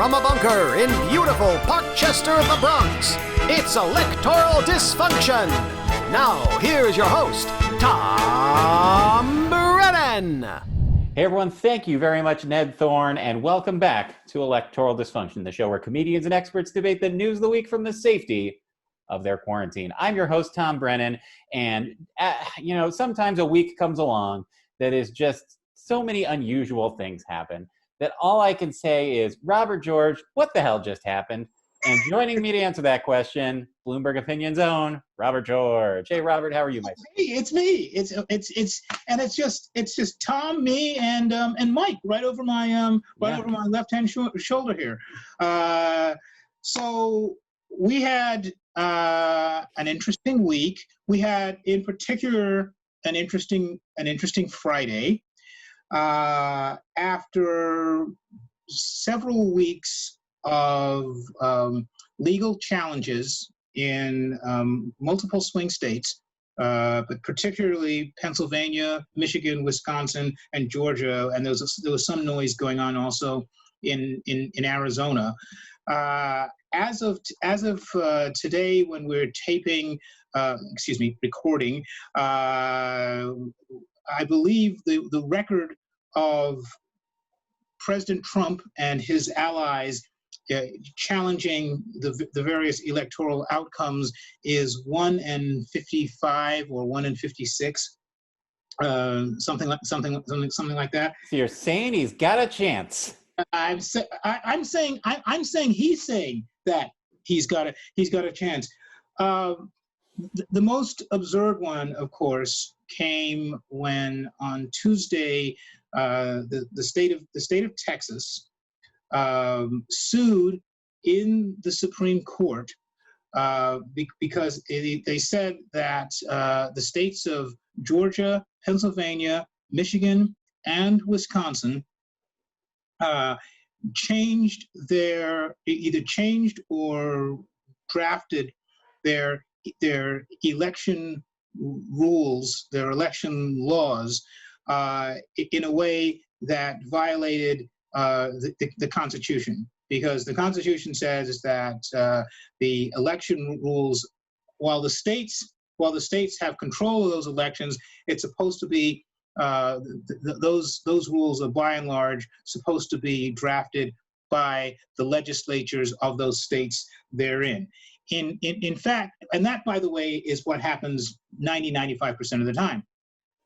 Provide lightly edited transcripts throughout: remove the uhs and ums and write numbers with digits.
From a bunker in beautiful Parkchester, the Bronx, it's Electoral Dysfunction. Now, here's your host, Tom Brennan. Hey everyone, thank you very much, Ned Thorne, and welcome back to Electoral Dysfunction, the show where comedians and experts debate the news of the week from the safety of their quarantine. I'm your host, Tom Brennan, and sometimes a week comes along that is just so many unusual things happen that all I can say is, Robert George, what the hell just happened? And joining me to answer that question, Bloomberg Opinion's own Robert George. Hey, Robert, how are you, my friend? Hey, it's me. It's just Tom, me, and Mike right over my over my left-hand shoulder here. So we had an interesting week. We had, in particular, an interesting Friday. After several weeks of legal challenges in multiple swing states, but particularly Pennsylvania, Michigan, Wisconsin, and Georgia, and there was some noise going on also in Arizona. As of today, when we're recording, I believe the record of President Trump and his allies challenging the various electoral outcomes is 1-55 or 1-56, something like that. So you're saying he's got a chance? I'm saying he's saying that he's got a chance. The most absurd one, of course, came when on Tuesday the state of Texas sued in the Supreme Court because they said that the states of Georgia, Pennsylvania, Michigan, and Wisconsin changed or drafted their election rules, their election laws, in a way that violated the Constitution, because the Constitution says that the election rules, while the states have control of those elections, it's supposed to be those rules are by and large supposed to be drafted by the legislatures of those states they're in. In fact, and that, by the way, is what happens 95% of the time.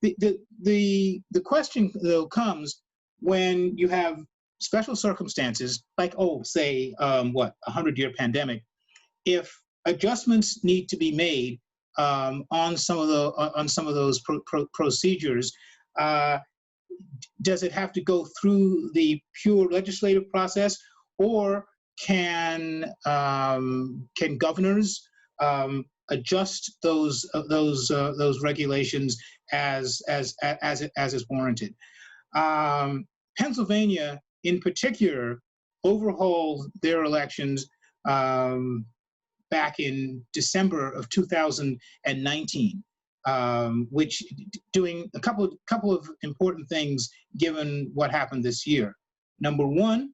The question, though, comes when you have special circumstances like, say, a 100-year pandemic. If adjustments need to be made on some of those procedures, does it have to go through the pure legislative process, or can governors adjust those regulations as is warranted? Pennsylvania, in particular, overhauled their elections back in December of 2019, which doing a couple of important things given what happened this year. Number one,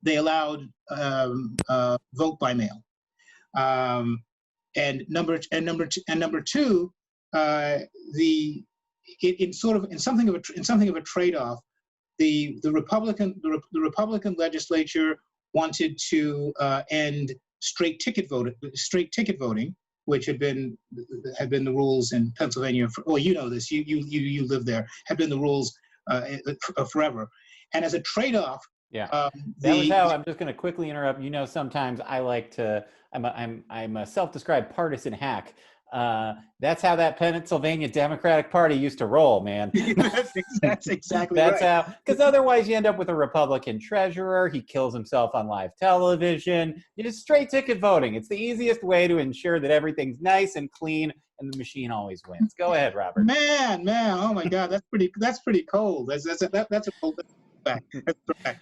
they allowed vote by mail, and number two, in something of a trade-off, the Republican legislature wanted to end straight ticket voting, which had been the rules in Pennsylvania this, you live there, have been the rules forever, and as a trade-off. Yeah, that was how. I'm just going to quickly interrupt. Sometimes I like to. I'm a self-described partisan hack. That's how that Pennsylvania Democratic Party used to roll, man. That's exactly that's right. How, because otherwise you end up with a Republican treasurer. He kills himself on live television. Just straight ticket voting. It's the easiest way to ensure that everything's nice and clean, and the machine always wins. Go ahead, Robert. Man, oh my God, that's pretty cold. That's a cold.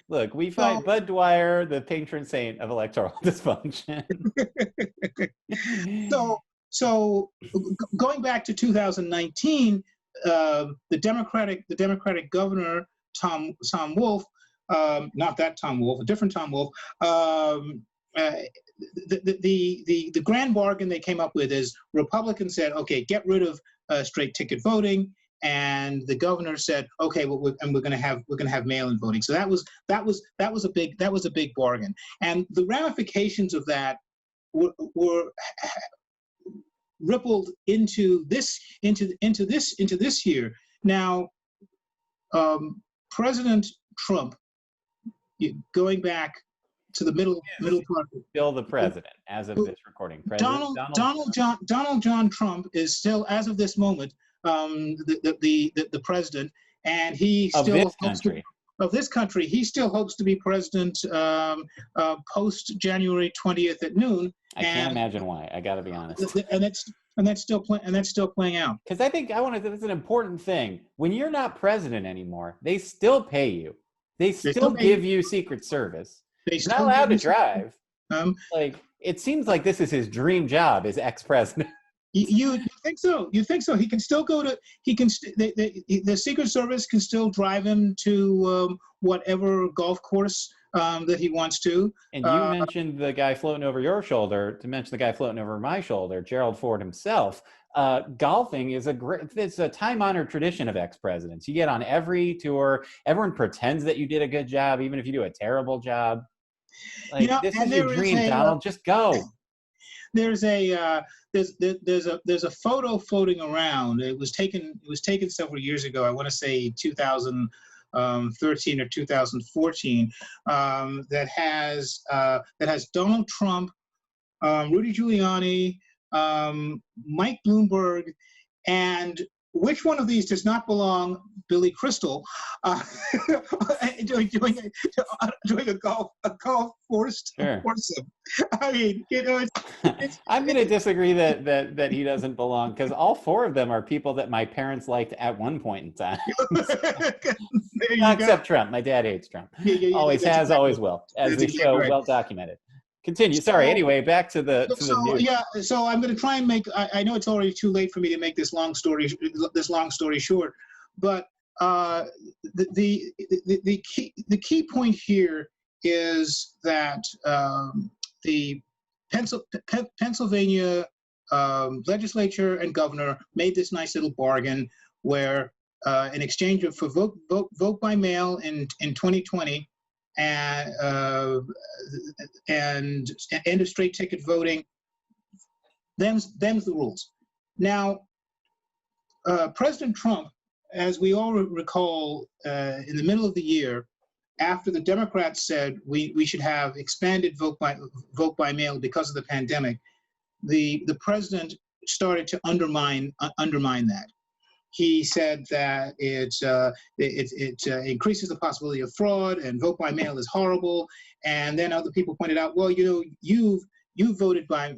Look, we find Bud Dwyer the patron saint of electoral dysfunction. So going back to 2019, the Democratic governor Tom Wolf not that Tom Wolf, a different Tom Wolf. The grand bargain they came up with is Republicans said, okay, get rid of straight ticket voting, and the governor said, okay, well, we're going to have mail-in voting. So that was a big bargain, and the ramifications of that were rippled into this year. Now, President Trump, going back to the middle part. Still the president as of this recording. President Donald John Trump is still, as of this moment, the president, and he still of this country. He still hopes to be president post January 20th at noon. I can't imagine why. I got to be honest. And that's still playing out. Because I think that's an important thing. When you're not president anymore, they still pay you. They still give you Secret Service. You're not allowed to drive. It seems like this is his dream job as ex-president. You think so? You think so? He can still go to. The Secret Service can still drive him to whatever golf course that he wants to. And you mentioned the guy floating over your shoulder. To mention the guy floating over my shoulder, Gerald Ford himself. Golfing is it's a time-honored tradition of ex-presidents. You get on every tour. Everyone pretends that you did a good job, even if you do a terrible job. This is your dream, Donald. Just go. There's a photo floating around. It was taken several years ago. I want to say 2013 or 2014. That has Donald Trump, Rudy Giuliani, Mike Bloomberg, and which one of these does not belong? Billy Crystal doing a golf foursome. I mean, it's I'm going to disagree that he doesn't belong, because all four of them are people that my parents liked at one point in time. Except Trump. My dad hates Trump. Always has, always will. As the show well documented. Continue. Sorry. Anyway, back to the news. Yeah. So I'm going to try and make. I know it's already too late for me to make this long story short, but the key point here is that the Pennsylvania legislature and governor made this nice little bargain where, in exchange for vote by mail in 2020. And end of straight ticket voting. Them's the rules. Now, President Trump, as we all recall, in the middle of the year, after the Democrats said we should have expanded vote by mail because of the pandemic, the president started to undermine that. He said that it increases the possibility of fraud, and vote by mail is horrible. And then other people pointed out, well, you voted by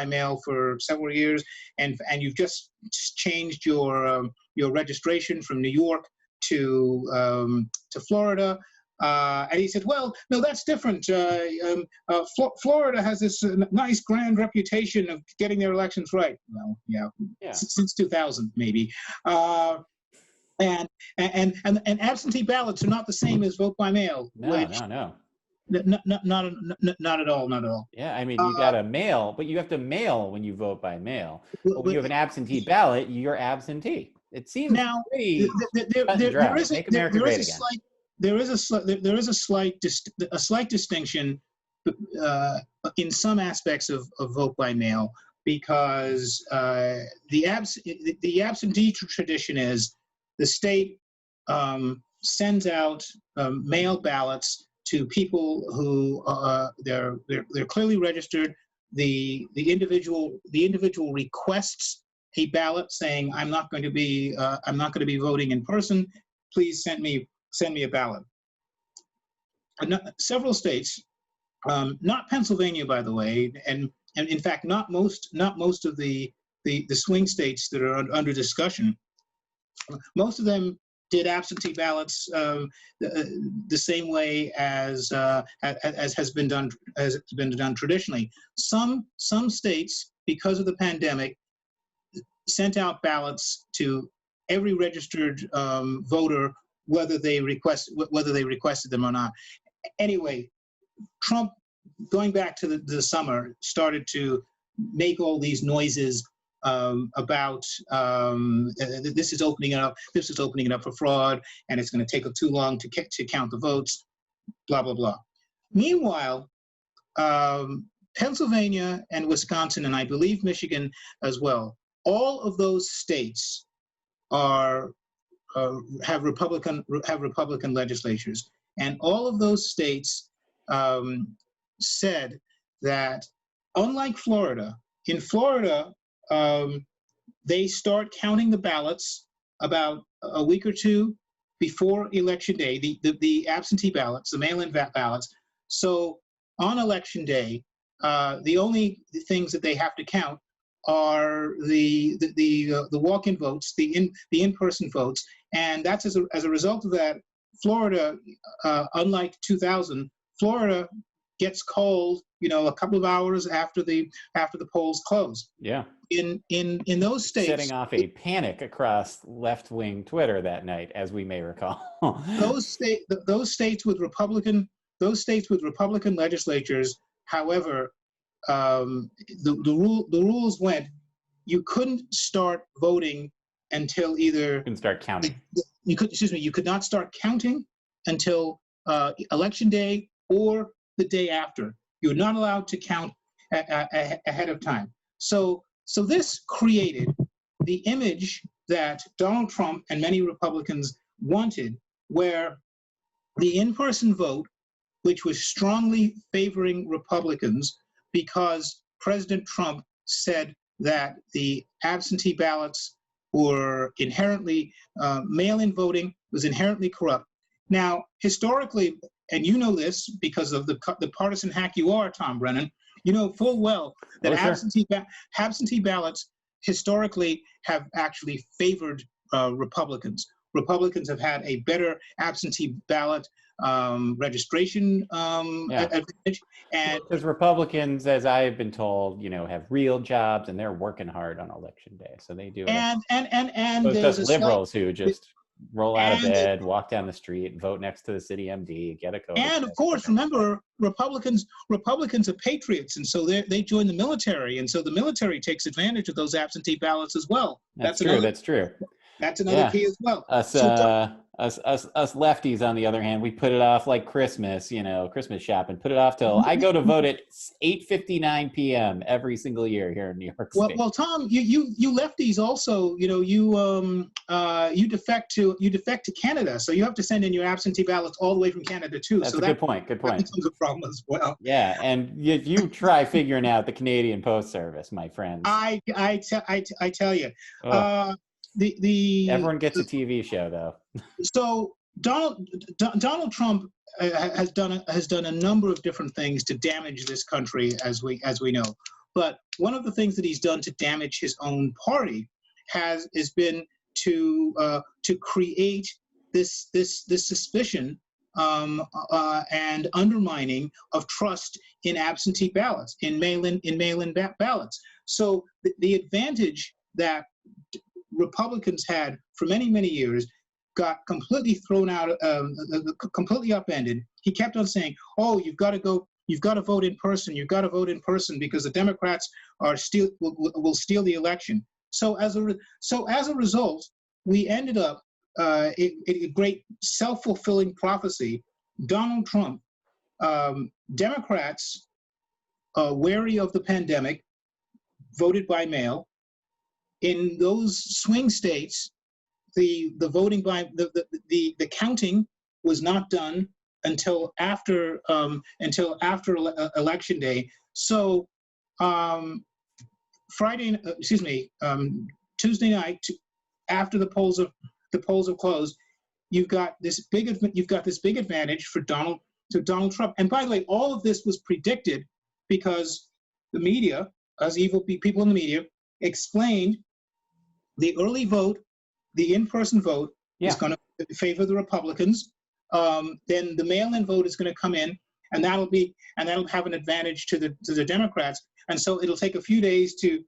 mail for several years, and you've just changed your registration from New York to Florida. And he said, well, no, that's different. Florida has this nice grand reputation of getting their elections right. Well, yeah. Since 2000, maybe. And absentee ballots are not the same as vote by mail. No. Not at all. Yeah, I mean, you got to mail, but you have to mail when you vote by mail. But when you have an absentee ballot, you're absentee. It seems now pretty there is a slight distinction in some aspects of vote by mail, because the absentee tradition is the state sends out mail ballots to people who they're clearly registered. The individual requests a ballot saying, I'm not going to be voting in person. Please send me a ballot. Several states, not Pennsylvania, by the way, and in fact, not most of the swing states that are under discussion. Most of them did absentee ballots the same way as has been done traditionally. Some states, because of the pandemic, sent out ballots to every registered voter whether they requested them or not. Anyway, Trump, going back to the summer, started to make all these noises about this is opening it up for fraud, and it's going to take too long to count the votes, blah blah blah. Meanwhile, Pennsylvania and Wisconsin, and I believe Michigan as well, all of those states have Republican legislatures, and all of those states said that, unlike Florida, in Florida they start counting the ballots about a week or two before Election Day, the absentee ballots, the mail-in ballots. So on Election Day, the only things that they have to count are the walk-in votes, the in-person votes, and that's as a result of that. Florida, unlike 2000, Florida gets cold, a couple of hours after the polls close. Yeah. In those states, setting off a panic across left-wing Twitter that night, as we may recall. those states with Republican legislatures, however, the rules went, you couldn't start voting until either. You can start counting. You could not start counting until Election Day or the day after. You're not allowed to count ahead of time. So this created the image that Donald Trump and many Republicans wanted, where the in-person vote, which was strongly favoring Republicans because President Trump said that the absentee ballots were inherently, mail-in voting was inherently corrupt. Now, historically, and you know this because of the partisan hack you are, Tom Brennan, you know full well that absentee ballots historically have actually favored Republicans. Republicans have had a better absentee ballot registration advantage, and because Republicans, as I have been told, have real jobs and they're working hard on Election Day, so they do it. And there's liberals who just roll out of bed, walk down the street, vote next to the city MD, get a COVID. And of course, remember, Republicans are patriots, and so they join the military, and so the military takes advantage of those absentee ballots as well. That's true. That's true. That's another key as well. Us lefties, on the other hand, we put it off like Christmas, Christmas shopping. Put it off till I go to vote at 8:59 p.m. every single year here in New York State. Well, Tom, you lefties also, you defect to Canada, so you have to send in your absentee ballots all the way from Canada too. That's so a good point. Good point. That becomes a problem as well. Yeah, and you try figuring out the Canadian Post Service, my friends. I tell you. Oh. Everyone gets a TV show, though. So Donald Trump has done a number of different things to damage this country, as we know. But one of the things that he's done to damage his own party has been to create this suspicion and undermining of trust in absentee ballots, in mail-in ballots. So the advantage that Republicans had for many, many years got completely thrown out, completely upended. He kept on saying, "Oh, you've got to vote in person. You've got to vote in person because the Democrats will steal the election." So as a result, we ended up a great self-fulfilling prophecy. Donald Trump, Democrats, wary of the pandemic, voted by mail. In those swing states, the voting by the counting was not done until after Election Day. So Tuesday night, after the polls have closed, you've got this big advantage for Donald Trump. And by the way, all of this was predicted because the media, us evil people in the media, explained the early vote, the in-person vote, is going to favor the Republicans. Then the mail-in vote is going to come in, and that'll have an advantage to the Democrats. And so it'll take a few days to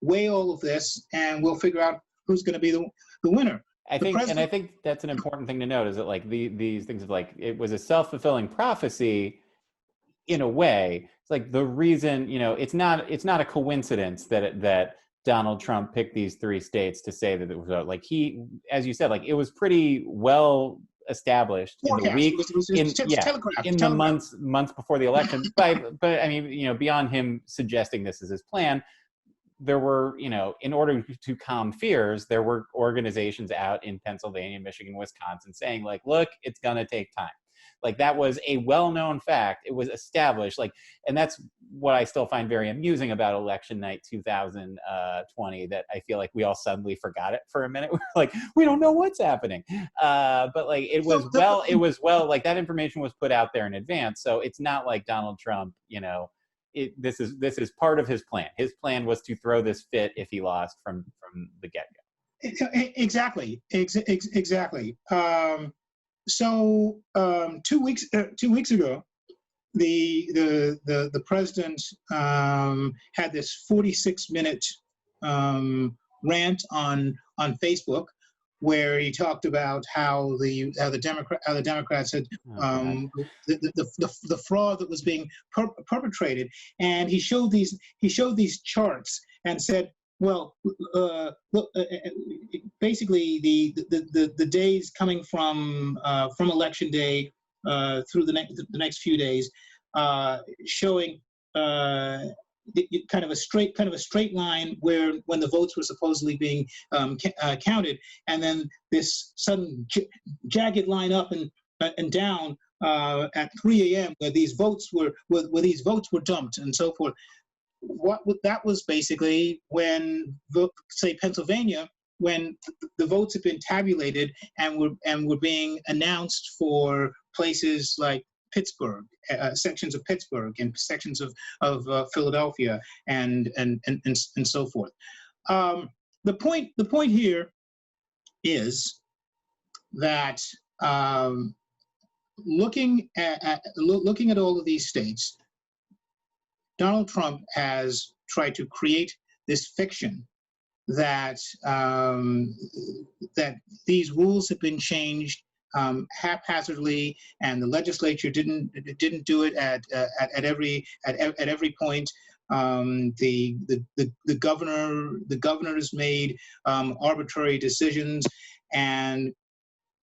weigh all of this, and we'll figure out who's going to be the winner. I The think, and I president, think that's an important thing to note, is that like these things of like, it was a self-fulfilling prophecy in a way. It's like the reason, it's not a coincidence that Donald Trump picked these three states to say that it was like he, as you said, like it was pretty well established in the forecast. week, It was in the telegraphed. months before the election. But I mean, beyond him suggesting this is his plan, there were, in order to calm fears, there were organizations out in Pennsylvania, Michigan, Wisconsin saying like, look, it's going to take time. Like that was a well-known fact. It was established. Like, and that's what I still find very amusing about election night 2020, that I feel like we all suddenly forgot it for a minute. We're like, we don't know what's happening. But like, like that information was put out there in advance. So it's not like Donald Trump, this is part of his plan. His plan was to throw this fit if he lost from the get-go. Exactly. So 2 weeks ago, the president had this 46-minute rant on Facebook, where he talked about how the Democrats had the fraud that was being perpetrated, and he showed these charts and said, well, look, basically the days coming from election day through the next few days, showing kind of a straight line where when the votes were supposedly being counted, and then this sudden jagged line up and down at 3 a.m. where these votes were dumped and so forth. That was basically when, say, Pennsylvania, when the votes had been tabulated and were being announced for places like Pittsburgh, sections of Pittsburgh and sections of Philadelphia and so forth. The point here is that looking at all of these states, Donald Trump has tried to create this fiction that that these rules have been changed haphazardly, and the legislature didn't do it at every point. The governor has made arbitrary decisions, and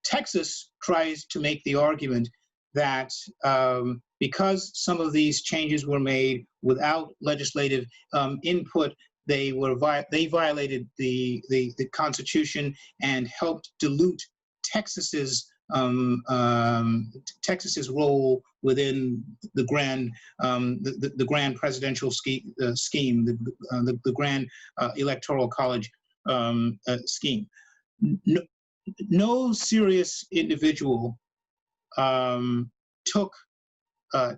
Texas tries to make the argument that because some of these changes were made without legislative input, they violated the Constitution and helped dilute Texas's role within the grand presidential scheme, the grand electoral college scheme. No serious individual took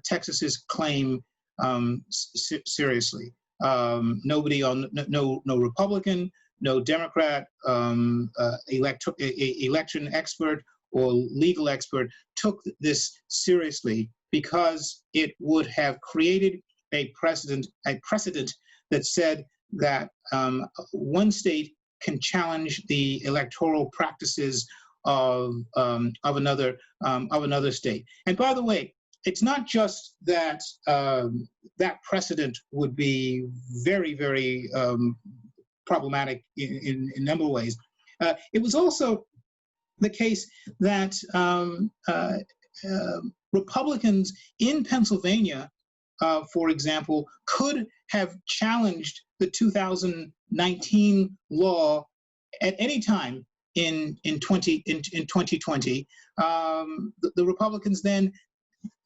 Texas's claim seriously. Nobody no Republican, no Democrat, election expert or legal expert took this seriously, because it would have created a precedent that said that one state can challenge the electoral practices of another state. And by the way, it's not just that that precedent would be very, very problematic in a number of ways. It was also the case that Republicans in Pennsylvania, for example, could have challenged the 2019 law at any time in 2020. The Republicans then,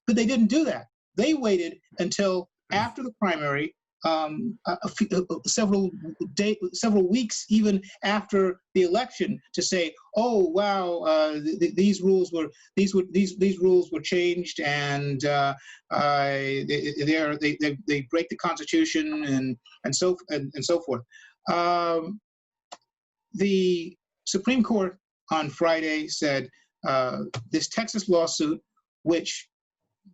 but they didn't do that. They waited until after the primary, several weeks even after the election, to say, "Oh wow, these rules were changed, and they break the Constitution and so forth." The Supreme Court on Friday said this Texas lawsuit, which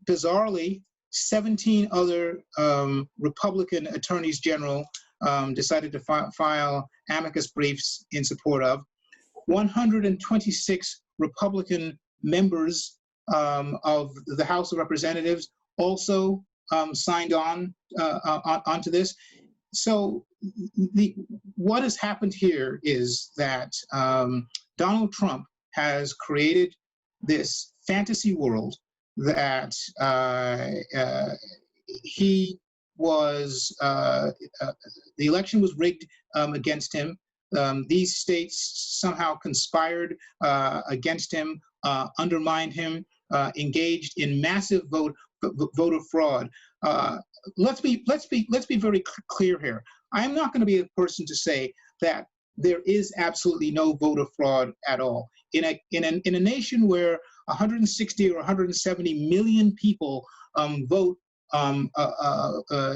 bizarrely 17 other Republican attorneys general decided to file amicus briefs in support of, 126 Republican members of the House of Representatives also signed onto this. So what has happened here is that Donald Trump has created this fantasy world that he was, the election was rigged against him. These states somehow conspired against him, undermined him, engaged in massive voter fraud. Let's be very clear here. I'm not going to be a person to say that there is absolutely no voter fraud at all. In a nation where 160 or 170 million people vote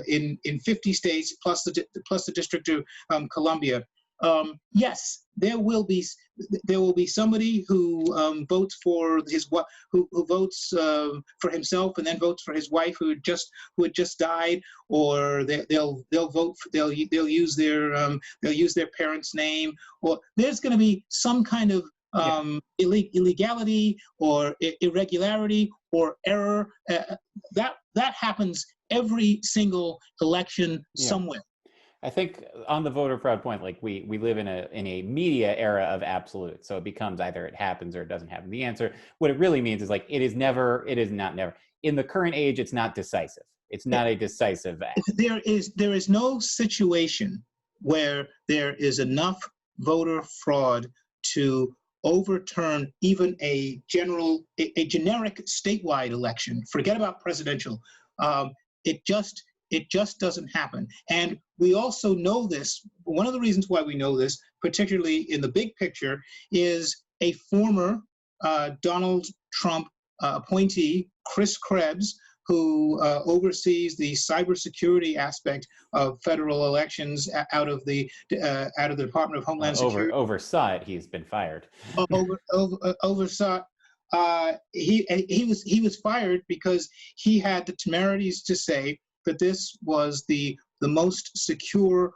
in 50 states plus the District of Columbia. Yes, there will be somebody who votes for who votes for himself and then votes for his wife who had just died, or they'll use their parents' name, or there's going to be some kind of illegality or irregularity or error. That happens every single election somewhere. I think on the voter fraud point, like we live in a media era of absolute, so it becomes either it happens or it doesn't happen. The answer, what it really means is like it is not never. In the current age, it's not decisive. It's not a decisive act. There is no situation where there is enough voter fraud to overturn even a generic statewide election. Forget about presidential. It just doesn't happen. And we also know this. One of the reasons why we know this, particularly in the big picture, is a former Donald Trump appointee, Chris Krebs, who oversees the cybersecurity aspect of federal elections out of the Department of Homeland Security. Oversaw it. He's been fired. Oversaw. He was fired because he had the temerities to say that this was the most secure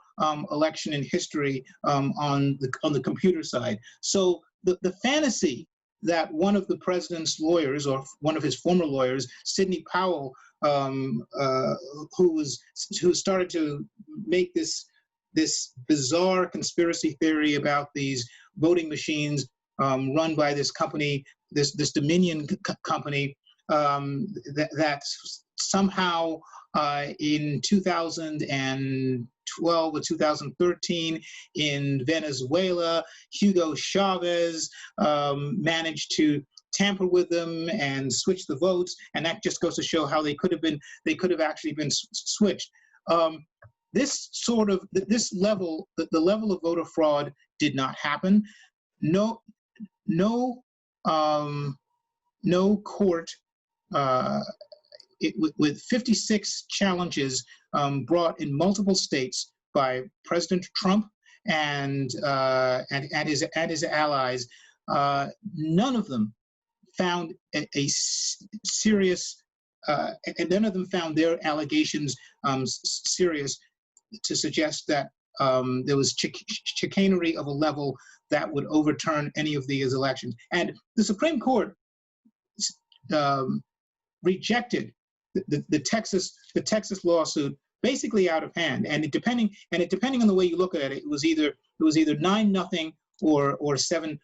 election in history on the computer side. So the fantasy that one of the president's lawyers, or one of his former lawyers, Sidney Powell, who started to make this bizarre conspiracy theory about these voting machines run by this company, this Dominion company, that somehow in 2012 or 2013 in Venezuela, Hugo Chavez managed to tamper with them and switch the votes, and that just goes to show how they could have actually been switched. This level, the level of voter fraud did not happen. No court. With 56 challenges brought in multiple states by President Trump and his allies, none of them found a serious, and none of them found their allegations serious to suggest that there was chicanery of a level that would overturn any of these elections. And the Supreme Court rejected the Texas lawsuit basically out of hand, and depending on the way you look at it, it was either 9-0 or 7-2.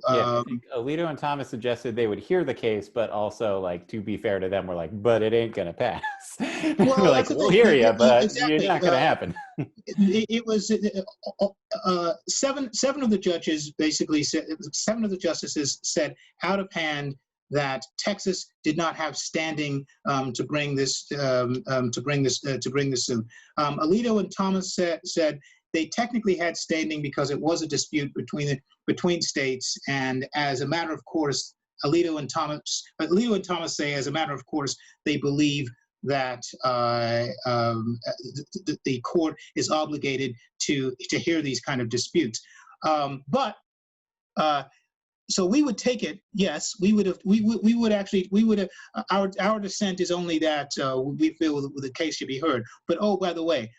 I think Alito and Thomas suggested they would hear the case, but also, like, to be fair to them, we're like, but it ain't gonna pass. Well, we're like, we'll hear you, but exactly. It's not gonna happen. It was seven of the judges basically said, 7 of the justices said out of hand that Texas did not have standing to bring this suit. Alito and Thomas said they technically had standing because it was a dispute between states, and as a matter of course, Alito and Thomas say, as a matter of course, they believe that the court is obligated to hear these kind of disputes. So we would take it. Yes, our dissent is only that we feel the case should be heard. But oh, by the way,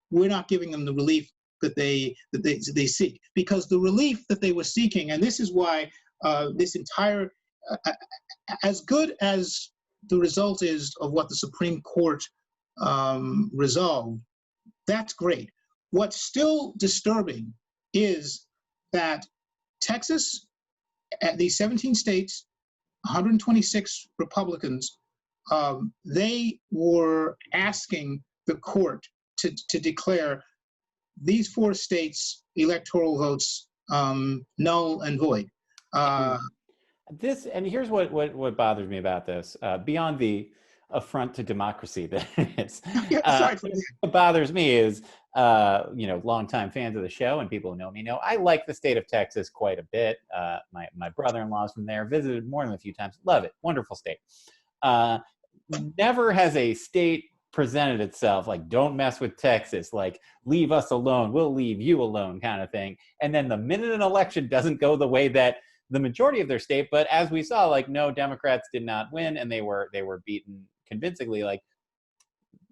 we're not giving them the relief that they seek, because the relief that they were seeking, and this is why this entire, as good as the result is of what the Supreme Court resolved, that's great. What's still disturbing is that Texas, at these 17 states, 126 Republicans, they were asking the court to declare these 4 states' electoral votes null and void. And here's what bothers me about this, beyond the affront to democracy that it is. What bothers me is, longtime fans of the show and people who know me know I like the state of Texas quite a bit. My brother-in-law's from there, visited more than a few times. Love it, wonderful state. Never has a state presented itself like, don't mess with Texas, like, leave us alone, we'll leave you alone kind of thing. And then the minute an election doesn't go the way that the majority of their state, but as we saw, like, no, Democrats did not win, and they were beaten convincingly. Like,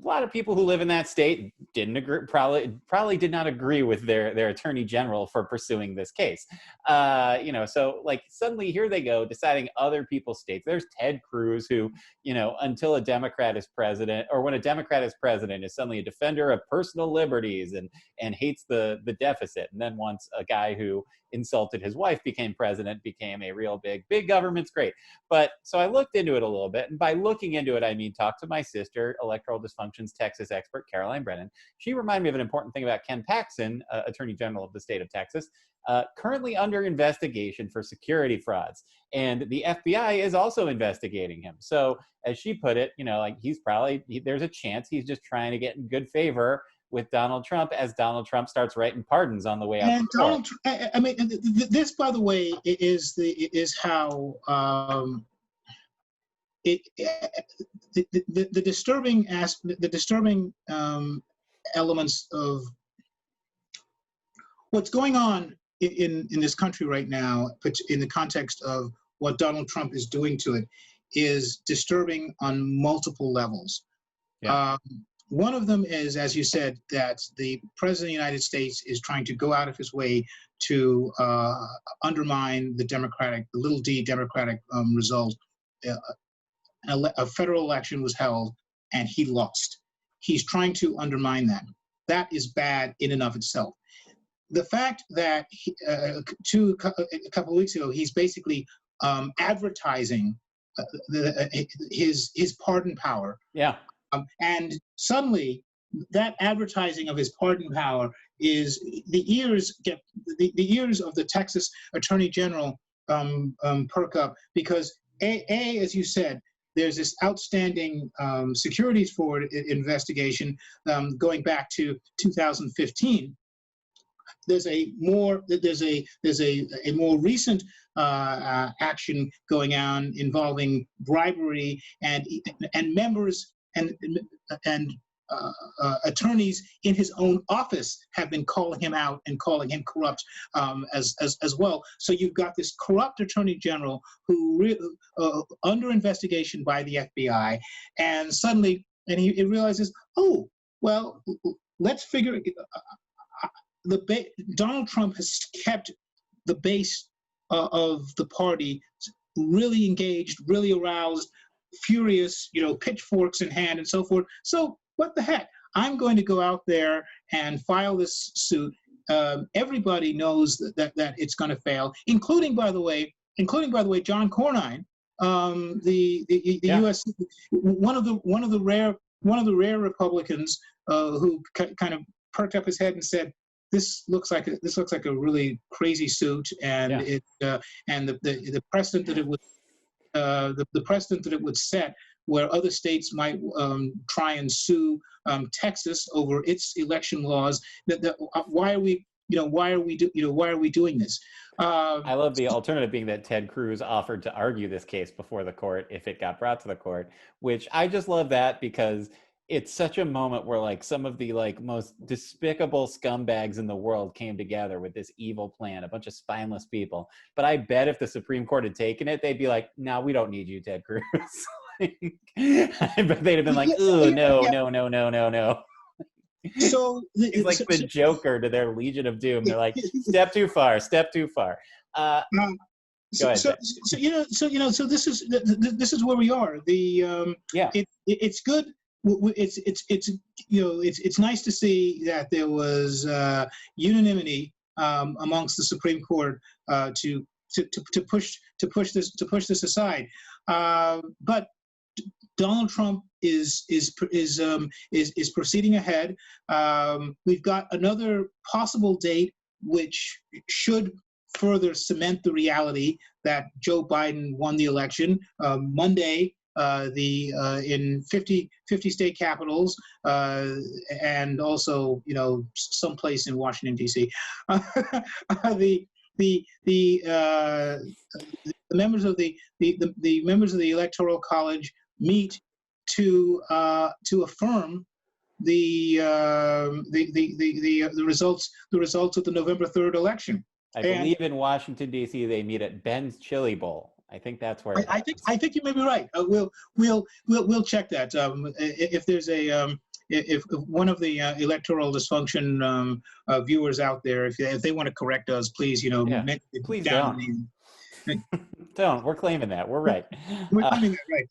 a lot of people who live in that state didn't agree, probably did not agree with their attorney general for pursuing this case. So like suddenly here they go deciding other people's states. There's Ted Cruz, who, until a Democrat is president, or when a Democrat is president, is suddenly a defender of personal liberties and hates the deficit. And then once a guy who insulted his wife became president, became a real big government's great. But so I looked into it a little bit, and by looking into it, I mean talk to my sister, electoral dysfunction's Texas expert Caroline Brennan. She reminded me of an important thing about Ken Paxton, Attorney General of the state of Texas, currently under investigation for security frauds, and the FBI is also investigating him. So as she put it, there's a chance he's just trying to get in good favor with Donald Trump as Donald Trump starts writing pardons on the way out. And Donald, I mean, this, by the way, is how the disturbing elements of what's going on in this country right now, in the context of what Donald Trump is doing to it, is disturbing on multiple levels. Yeah. One of them is, as you said, that the President of the United States is trying to go out of his way to undermine the little d democratic result. A federal election was held and he lost. He's trying to undermine that. That is bad in and of itself. The fact that a couple of weeks ago, he's basically advertising his pardon power. Yeah. And suddenly, that advertising of his pardon power is the ears of the Texas Attorney General perk up, because as you said, there's this outstanding securities fraud investigation going back to 2015. There's a more recent action going on involving bribery, and members and attorneys in his own office have been calling him out and calling him corrupt as well. So you've got this corrupt attorney general who under investigation by the FBI, and suddenly he realizes, oh well, let's figure. Donald Trump has kept the base of the party really engaged, really aroused, furious, pitchforks in hand and so forth. So what the heck? I'm going to go out there and file this suit. Everybody knows that it's going to fail, including, by the way, John Cornyn, the yeah. U.S. one of the rare Republicans who kind of perked up his head and said, This looks like a really crazy suit, and yeah. The precedent that it would the precedent that it would set, where other states might try and sue Texas over its election laws. Why are we doing this? I love the alternative being that Ted Cruz offered to argue this case before the court if it got brought to the court, which I just love that, because it's such a moment where like some of the like most despicable scumbags in the world came together with this evil plan, a bunch of spineless people. But I bet if the Supreme Court had taken it, they'd be like, no, we don't need you, Ted Cruz. But they'd have been like, oh, no. He's like the Joker to their Legion of Doom. They're like, step too far, step too far. Go ahead. So this is where we are. It's good. It's nice to see that there was unanimity amongst the Supreme Court to push this aside. But Donald Trump is proceeding ahead. We've got another possible date, which should further cement the reality that Joe Biden won the election. Monday, in 50 state capitals, and also someplace in Washington D.C. The members of the members of the Electoral College meet to affirm the results of the November 3rd election. I believe in Washington D.C. they meet at Ben's Chili Bowl. I think that's where. I think you may be right. We'll check that. If there's if one of the electoral dysfunction viewers out there, if they want to correct us, please please don't. Don't. We're claiming that. We're right. We're claiming that, right.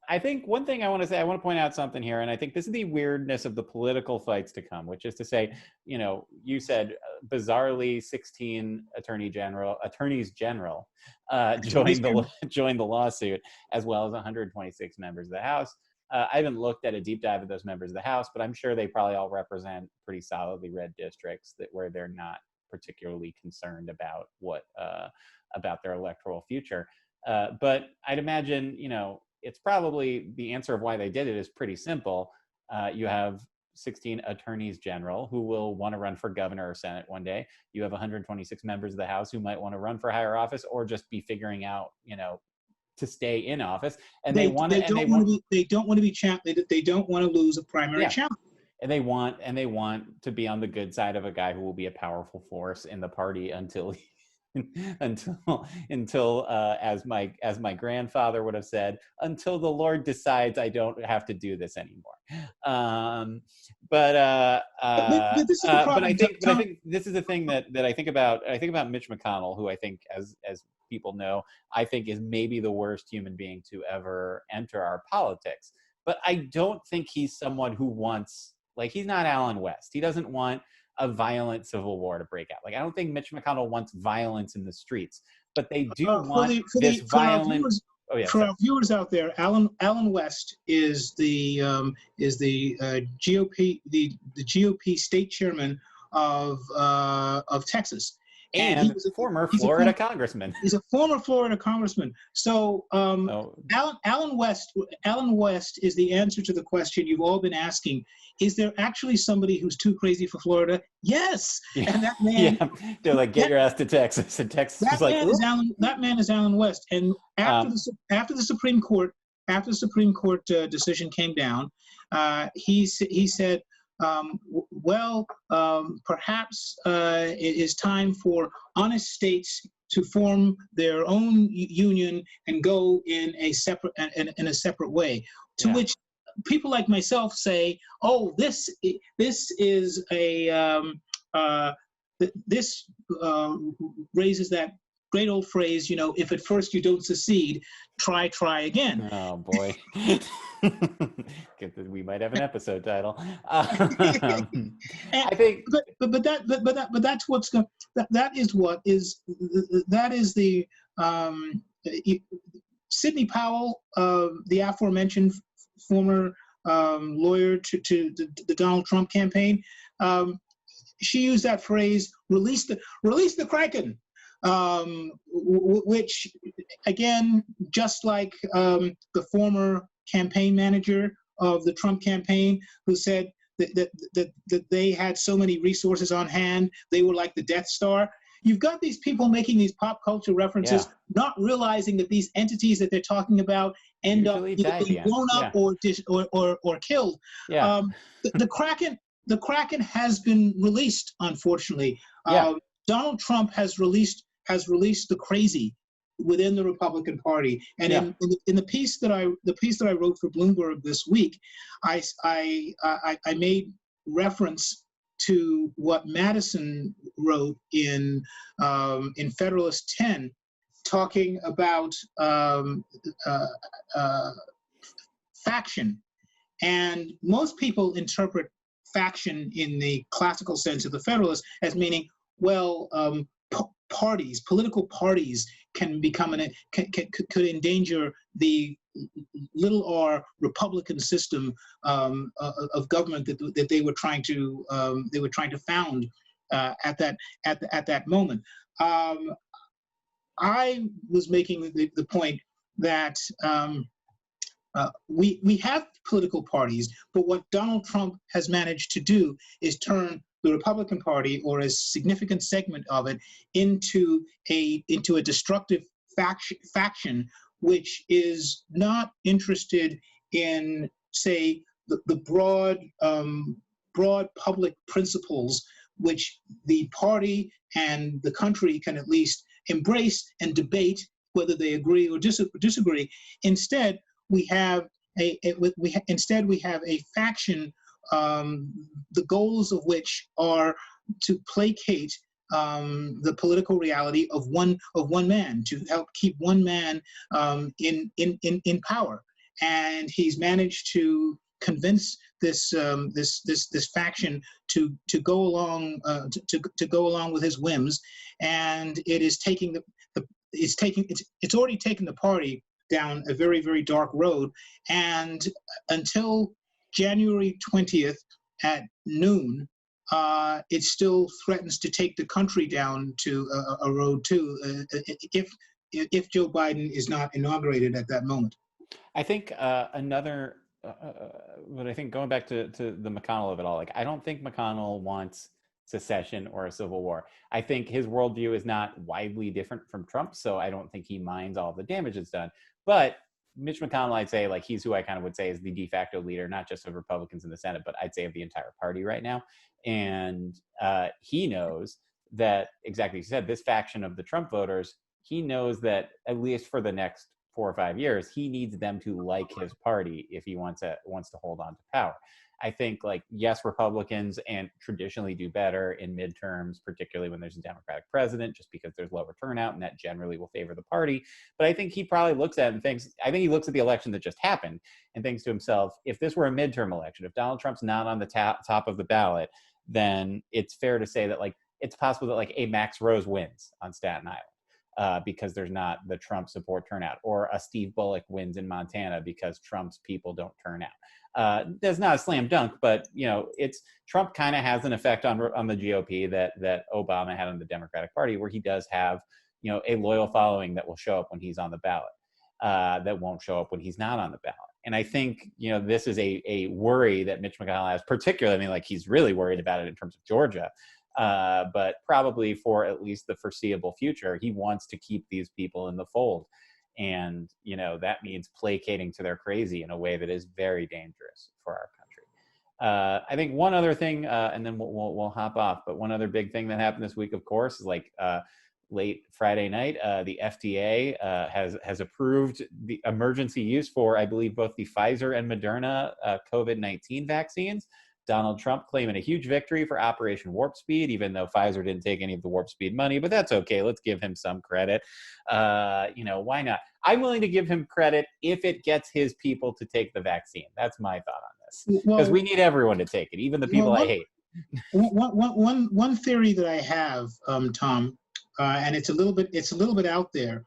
I think one thing I want to say, I want to point out something here, and I think this is the weirdness of the political fights to come, which is to say, you said bizarrely 16 attorneys general joined the lawsuit, as well as 126 members of the House. I haven't looked at a deep dive of those members of the House, but I'm sure they probably all represent pretty solidly red districts where they're not particularly concerned about about their electoral future. But I'd imagine, it's probably the answer of why they did it is pretty simple. You have 16 attorneys general who will want to run for governor or Senate one day. You have 126 members of the House who might want to run for higher office or just be figuring out, to stay in office. And they don't want to lose a primary challenge. And they want to be on the good side of a guy who will be a powerful force in the party until as my grandfather would have said, until the Lord decides I don't have to do this anymore. But I think this is the thing that I think about. I think about Mitch McConnell, who I think, as people know, I think is maybe the worst human being to ever enter our politics. But I don't think he's someone who wants, he's not Alan West. He doesn't want a violent civil war to break out. I don't think Mitch McConnell wants violence in the streets, but they do want this violent. For our viewers out there, Alan West is the GOP the GOP state chairman of Texas. And he's a former Florida congressman. He's a former Florida congressman. So Alan West is the answer to the question you've all been asking. Is there actually somebody who's too crazy for Florida? Yes. Yeah. And that man, they're like, get your ass to Texas. And Texas is like, that man is Alan West. And after the Supreme Court decision came down, he said, perhaps it is time for honest states to form their own union and go in a separate way. To which people like myself say, "Oh, this raises that great old phrase, if at first you don't secede, try again." Oh boy. We might have an episode title. I think, but that's what's going. That is the Sidney Powell, the aforementioned former lawyer to the Donald Trump campaign. She used that phrase, release the Kraken. Which, again, just like the former campaign manager of the Trump campaign, who said that they had so many resources on hand, they were like the Death Star. You've got these people making these pop culture references, not realizing that these entities that they're talking about end up either being blown up or killed. Yeah. The Kraken has been released, unfortunately. Donald Trump has released the crazy within the Republican Party, and in the piece that I wrote for Bloomberg this week, I made reference to what Madison wrote in Federalist 10, talking about faction. And most people interpret faction in the classical sense of the Federalists as meaning, well, parties, political parties can become could endanger the little r Republican system of government that they were trying to found at that moment. I was making the point that we have political parties, but what Donald Trump has managed to do is turn the Republican Party, or a significant segment of it, into a destructive faction, which is not interested in, say, the broad public principles which the party and the country can at least embrace and debate whether they agree or disagree. Instead, we have a faction, the goals of which are to placate the political reality of one man, to help keep one man in power. And he's managed to convince this faction to go along with his whims, and it is taking it's already taken the party down a very, very dark road. And until January 20th at noon, it still threatens to take the country down to a road too, if Joe Biden is not inaugurated at that moment. I think but I think going back to the McConnell of it all, like, I don't think McConnell wants secession or a civil war. I think his worldview is not widely different from Trump, so I don't think he minds all the damage it's done. But Mitch McConnell, I'd say, like, he's who I kind of would say is the de facto leader, not just of Republicans in the Senate, but I'd say of the entire party right now. And he knows that, exactly as you said, this faction of the Trump voters, he knows that at least for the next 4 or 5 years, he needs them to like his party if he wants to hold on to power. I think, like, yes, Republicans and traditionally do better in midterms, particularly when there's a Democratic president, just because there's lower turnout, and that generally will favor the party. But I think he probably looks at it and thinks, I think he looks at the election that just happened and thinks to himself, if this were a midterm election, if Donald Trump's not on the top of the ballot, then it's fair to say that, like, it's possible that, like, a Max Rose wins on Staten Island because there's not the Trump support turnout, or a Steve Bullock wins in Montana because Trump's people don't turn out. That's not a slam dunk, but, you know, it's Trump kind of has an effect on the GOP that Obama had on the Democratic Party, where he does have, you know, a loyal following that will show up when he's on the ballot, that won't show up when he's not on the ballot. And I think, you know, this is a worry that Mitch McConnell has, particularly. I mean, like, he's really worried about it in terms of Georgia, but probably for at least the foreseeable future, he wants to keep these people in the fold. And, you know, that means placating to their crazy in a way that is very dangerous for our country. I think one other thing, and then we'll hop off, but one other big thing that happened this week, of course, is, like, late Friday night, the FDA has approved the emergency use for, I believe, both the Pfizer and Moderna COVID-19 vaccines. Donald Trump claiming a huge victory for Operation Warp Speed, even though Pfizer didn't take any of the Warp Speed money, but that's okay. Let's give him some credit. You know, why not? I'm willing to give him credit if it gets his people to take the vaccine. That's my thought on this, because we need everyone to take it, even the people I hate. One theory that I have, Tom, and it's a little bit out there.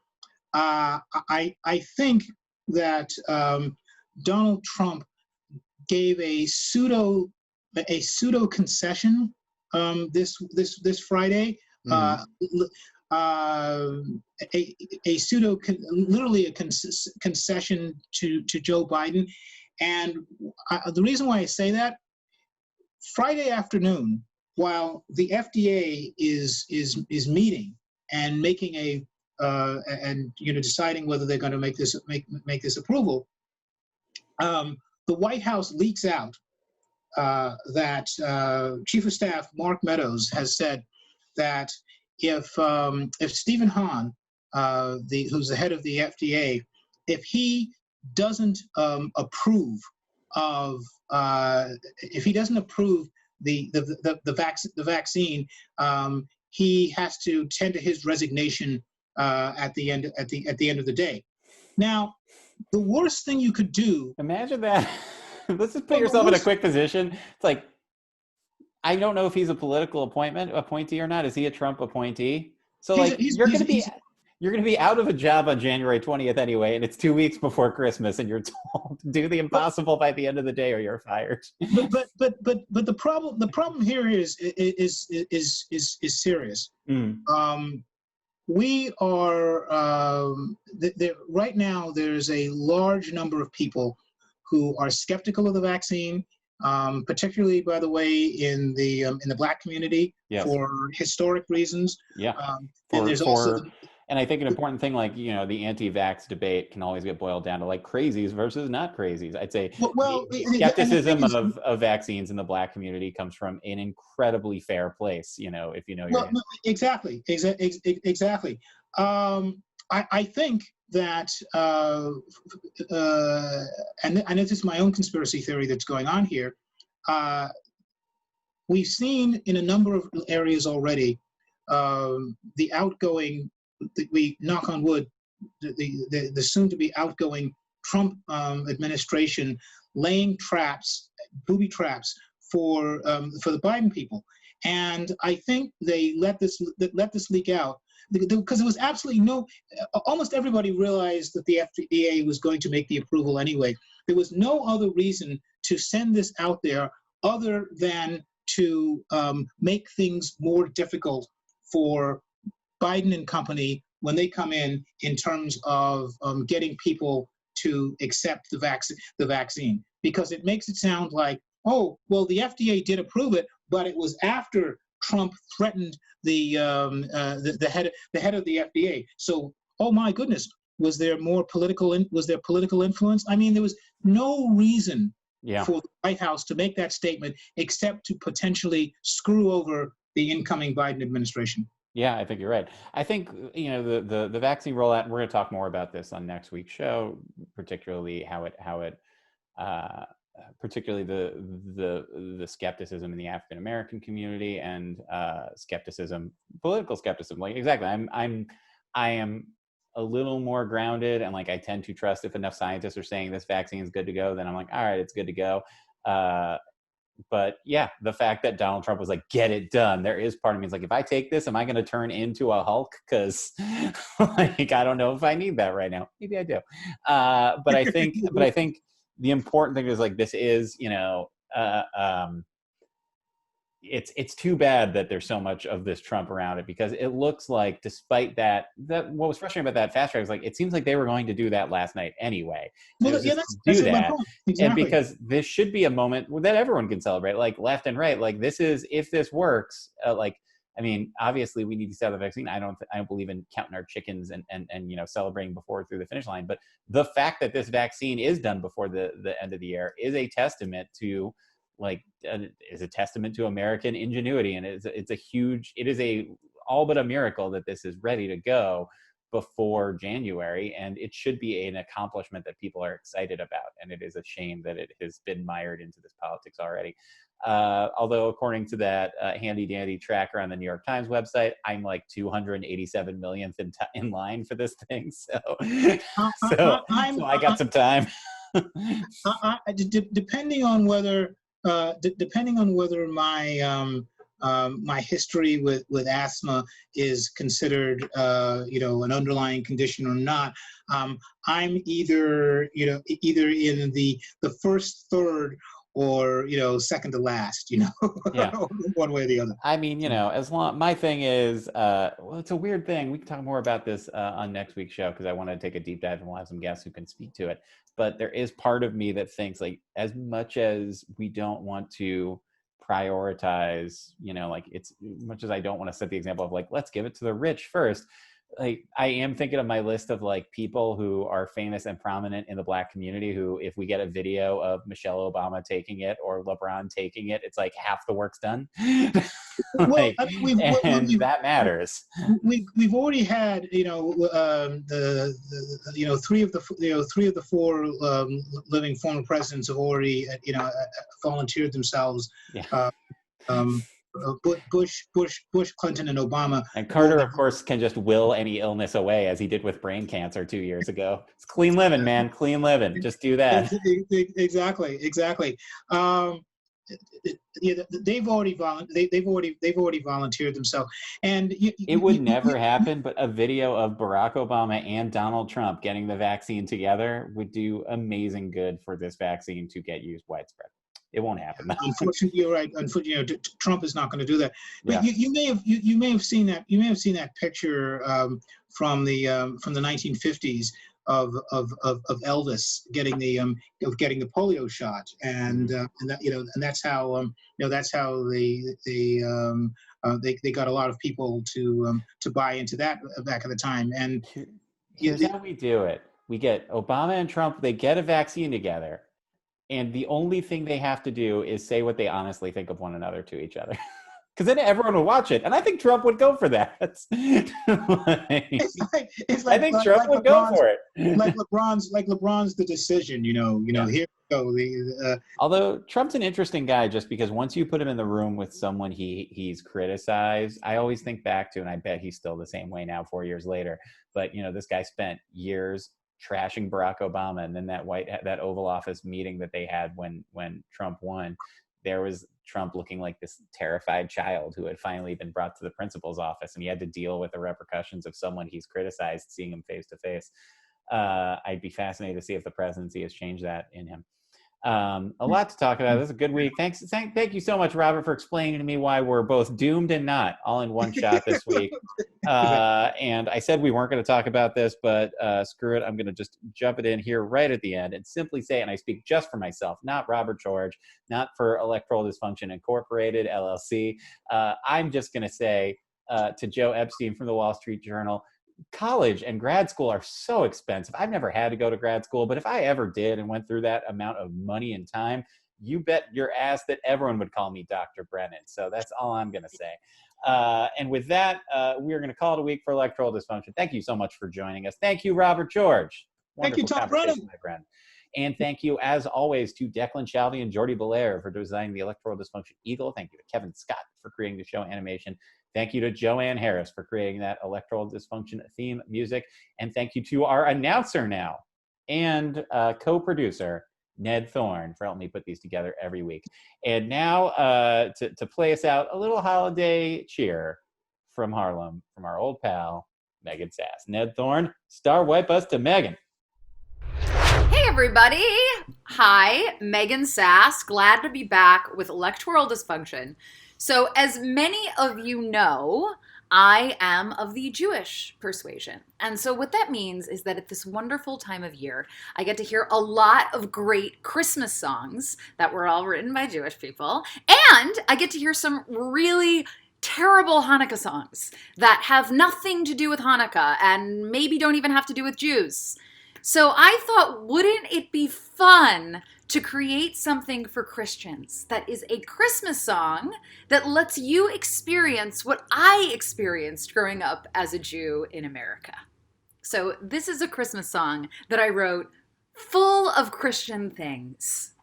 I think that Donald Trump gave a pseudo concession this Friday, literally a concession to Joe Biden. And the reason why I say that, Friday afternoon, while the FDA is meeting and making and, you know, deciding whether they're going to make this approval, the White House leaks out that Chief of Staff Mark Meadows has said that if Stephen Hahn, who's the head of the FDA, if he doesn't approve the vaccine, he has to tender his resignation at the end of the day. Now, the worst thing you could do. Imagine that. Let's just put yourself in a quick position. It's like, I don't know if he's a political appointee or not. Is he a Trump appointee? So like, you're going to be out of a job on January 20th anyway, and it's 2 weeks before Christmas, and you're told do the impossible by the end of the day, or you're fired. But the problem here is serious. We are right now. There's a large number of people who are skeptical of the vaccine, particularly, by the way, in the Black community, yes, for historic reasons. Yeah. And I think an important thing, like, you know, the anti-vax debate can always get boiled down to like crazies versus not crazies. I'd say the skepticism of vaccines in the Black community comes from an incredibly fair place, you know, if you know your Exactly. I think that, and this is my own conspiracy theory that's going on here, we've seen in a number of areas already the outgoing, we knock on wood, the soon-to-be outgoing Trump administration laying traps, booby traps for the Biden people, and I think they let this leak out because there was absolutely almost everybody realized that the FDA was going to make the approval anyway. There was no other reason to send this out there other than to make things more difficult for Biden and company when they come in terms of getting people to accept the vaccine, because it makes it sound like, oh, well, the FDA did approve it, but it was after Trump threatened the head of the FDA. So, oh my goodness, was there political influence? I mean, there was no reason for the White House to make that statement except to potentially screw over the incoming Biden administration. Yeah, I think you're right. I think, you know, the vaccine rollout, and we're going to talk more about this on next week's show, particularly particularly the skepticism in the African American community and political skepticism. Like, exactly, I am a little more grounded, and like I tend to trust if enough scientists are saying this vaccine is good to go, then I'm like, all right, it's good to go. But yeah, the fact that Donald Trump was like, get it done. There is part of me is like, if I take this, am I going to turn into a Hulk? Because like, I don't know if I need that right now. Maybe I do. But I think the important thing is like, this is, you know, it's too bad that there's so much of this Trump around it, because it looks like, despite that what was frustrating about that fast track was like, it seems like they were going to do that last night anyway. So well, yeah, that's my point. Exactly. And because this should be a moment that everyone can celebrate, like left and right. Like, this is, if this works, like, I mean, obviously we need to sell the vaccine. I don't believe in counting our chickens and you know, celebrating before through the finish line. But the fact that this vaccine is done before the end of the year is a testament to, like, is a testament to American ingenuity, and it is all but a miracle that this is ready to go before January, and it should be an accomplishment that people are excited about. And it is a shame that it has been mired into this politics already. Although, according to that handy dandy tracker on the New York Times website, I'm like 287 millionth in line for this thing. So I got some time. Depending on whether my history with asthma is considered you know, an underlying condition or not, I'm either in the first third or, you know, second to last, you know, yeah. One way or the other. I mean, you know, my thing is, well, it's a weird thing. We can talk more about this on next week's show, because I want to take a deep dive and we'll have some guests who can speak to it. But there is part of me that thinks, like, as much as we don't want to prioritize, you know, like, it's much as I don't want to set the example of like, let's give it to the rich first. Like, I am thinking of my list of like people who are famous and prominent in the Black community who, if we get a video of Michelle Obama taking it or LeBron taking it, it's like half the work's done. Like, that matters. We've already had, you know, three of the four living former presidents have already, you know, volunteered themselves. Yeah. Bush, Clinton, and Obama. And Carter, of course, can just will any illness away, as he did with brain cancer 2 years ago. It's clean living, man. Clean living. Just do that. Exactly. They've already volunteered themselves, and it would never happen. But a video of Barack Obama and Donald Trump getting the vaccine together would do amazing good for this vaccine to get used widespread. It won't happen. Unfortunately, you're right. Unfortunately, Trump is not going to do that. But you may have seen that. You may have seen that picture from the 1950s of Elvis getting the polio shot, and that, and that's how they got a lot of people to buy into that back at the time. And here's how we do it: we get Obama and Trump. They get a vaccine together. And the only thing they have to do is say what they honestly think of one another to each other. Because then everyone would watch it. And I think Trump would go for that. I think Trump would go for it. Like LeBron's The Decision, here we go. Although Trump's an interesting guy just because once you put him in the room with someone he's criticized, I always think back to, and I bet he's still the same way now 4 years later, but this guy spent years trashing Barack Obama, and then that Oval Office meeting that they had when Trump won, there was Trump looking like this terrified child who had finally been brought to the principal's office, and he had to deal with the repercussions of someone he's criticized, seeing him face to face. I'd be fascinated to see if the presidency has changed that in him. A lot to talk about. This is a good week. Thank you so much, Robert, for explaining to me why we're both doomed and not all in one shot this week. And I said we weren't going to talk about this, but screw it. I'm going to just jump it in here right at the end and simply say, and I speak just for myself, not Robert George, not for Electoral Dysfunction Incorporated, LLC. I'm just going to say to Joe Epstein from the Wall Street Journal, college and grad school are so expensive. I've never had to go to grad school, but if I ever did and went through that amount of money and time, you bet your ass that everyone would call me Dr. Brennan. So that's all I'm going to say. And with that, we're going to call it a week for Electoral Dysfunction. Thank you so much for joining us. Thank you, Robert George. Thank you, Tom Brennan. My friend. And thank you, as always, to Declan Shalvey and Jordy Belair for designing the Electoral Dysfunction Eagle. Thank you to Kevin Scott for creating the show animation. Thank you to Joanne Harris for creating that Electoral Dysfunction theme music. And thank you to our announcer now and co-producer, Ned Thorne, for helping me put these together every week. And now to play us out, a little holiday cheer from Harlem, from our old pal, Megan Sass. Ned Thorne, star wipe us to Megan. Hey everybody! Hi, Megan Sass. Glad to be back with Electoral Dysfunction. So as many of you know, I am of the Jewish persuasion. And so what that means is that at this wonderful time of year, I get to hear a lot of great Christmas songs that were all written by Jewish people. And I get to hear some really terrible Hanukkah songs that have nothing to do with Hanukkah and maybe don't even have to do with Jews. So I thought, wouldn't it be fun to create something for Christians that is a Christmas song that lets you experience what I experienced growing up as a Jew in America? So this is a Christmas song that I wrote full of Christian things.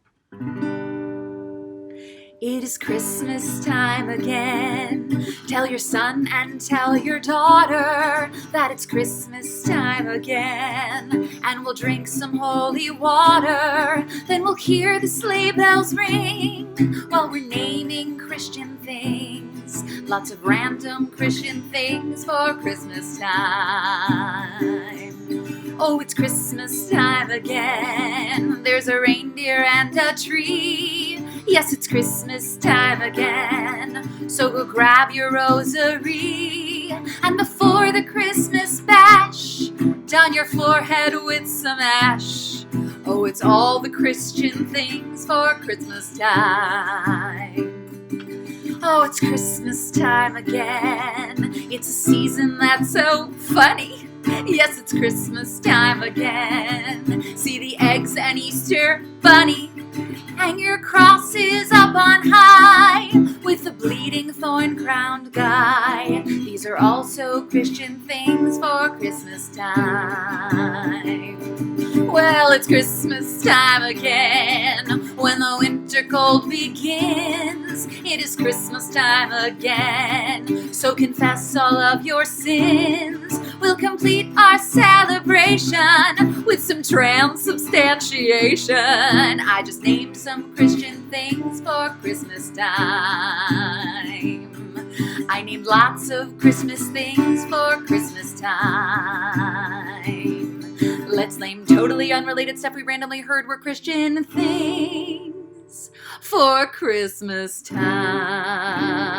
It is Christmas time again. Tell your son and tell your daughter that it's Christmas time again. And we'll drink some holy water. Then we'll hear the sleigh bells ring while we're naming Christian things. Lots of random Christian things for Christmas time. Oh, it's Christmas time again. There's a reindeer and a tree. Yes, it's Christmas time again. So go grab your rosary. And before the Christmas bash, down your forehead with some ash. Oh, it's all the Christian things for Christmas time. Oh, it's Christmas time again. It's a season that's so funny. Yes, it's Christmas time again. See the eggs and Easter bunny. Hang your crosses up on high with the bleeding thorn-crowned guy. These are also Christian things for Christmas time. Well, it's Christmas time again. When the winter cold begins, it is Christmas time again. So confess all of your sins. We'll complete our celebration with some transubstantiation. I just named some Christian things for Christmas time. I named lots of Christmas things for Christmas time. Let's name totally unrelated stuff we randomly heard were Christian things for Christmas time.